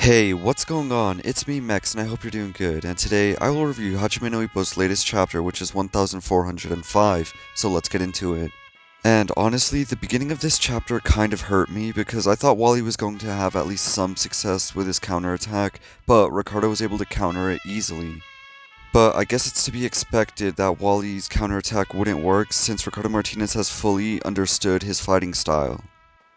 Hey, what's going on? It's me, Mex, and I hope you're doing good, and today I will review Hajime no Ippo's latest chapter, which is 1405, so let's get into it. And honestly, the beginning of this chapter kind of hurt me, because I thought Wally was going to have at least some success with his counterattack, but Ricardo was able to counter it easily. But I guess it's to be expected that Wally's counterattack wouldn't work, since Ricardo Martinez has fully understood his fighting style.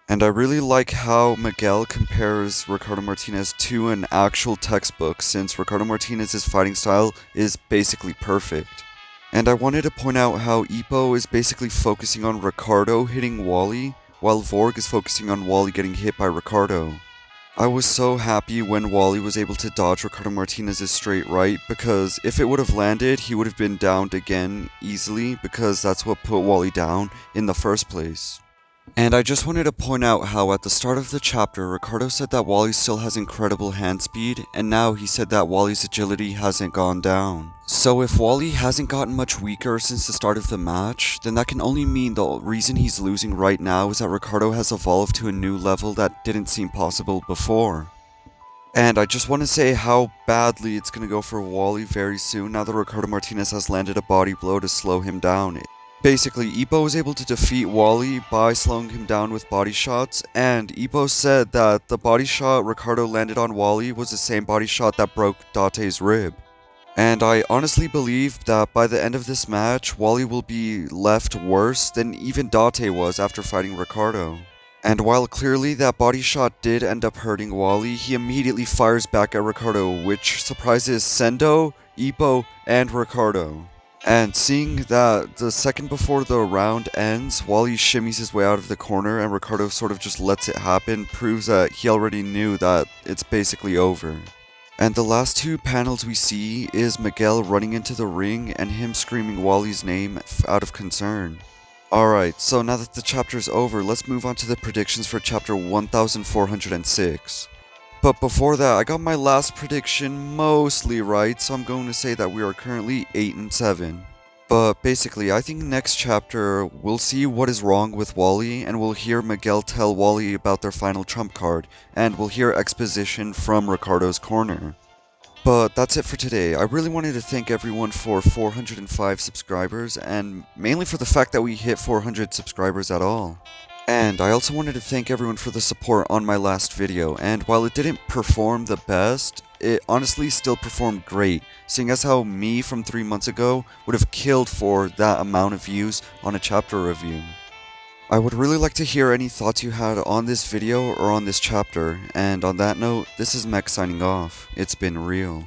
And I really like how Miguel compares Ricardo Martinez to an actual textbook, since Ricardo Martinez's fighting style is basically perfect. And I wanted to point out how Ippo is basically focusing on Ricardo hitting Wally, while Vorg is focusing on Wally getting hit by Ricardo. I was so happy when Wally was able to dodge Ricardo Martinez's straight right, because if it would have landed, he would have been downed again easily, because that's what put Wally down in the first place. And I just wanted to point out how at the start of the chapter, Ricardo said that Wally still has incredible hand speed, and now he said that Wally's agility hasn't gone down. So if Wally hasn't gotten much weaker since the start of the match, then that can only mean the reason he's losing right now is that Ricardo has evolved to a new level that didn't seem possible before. And I just want to say how badly it's going to go for Wally very soon now that Ricardo Martinez has landed a body blow to slow him down. Basically, Ippo was able to defeat Wally by slowing him down with body shots, and Ippo said that the body shot Ricardo landed on Wally was the same body shot that broke Date's rib. And I honestly believe that by the end of this match, Wally will be left worse than even Date was after fighting Ricardo. And while clearly that body shot did end up hurting Wally, he immediately fires back at Ricardo, which surprises Sendo, Ippo, and Ricardo. And seeing that the second before the round ends, Wally shimmies his way out of the corner and Ricardo sort of just lets it happen, proves that he already knew that it's basically over. And the last two panels we see is Miguel running into the ring and him screaming Wally's name out of concern. Alright, so now that the chapter's over, let's move on to the predictions for chapter 1406. But before that, I got my last prediction mostly right, so I'm going to say that we are currently 8-7. But basically, I think next chapter, we'll see what is wrong with Wally, and we'll hear Miguel tell Wally about their final trump card, and we'll hear exposition from Ricardo's corner. But that's it for today. I really wanted to thank everyone for 405 subscribers, and mainly for the fact that we hit 400 subscribers at all. And I also wanted to thank everyone for the support on my last video, and while it didn't perform the best, it honestly still performed great, seeing as how me from 3 months ago would have killed for that amount of views on a chapter review. I would really like to hear any thoughts you had on this video or on this chapter, and on that note, this is Mex signing off. It's been real.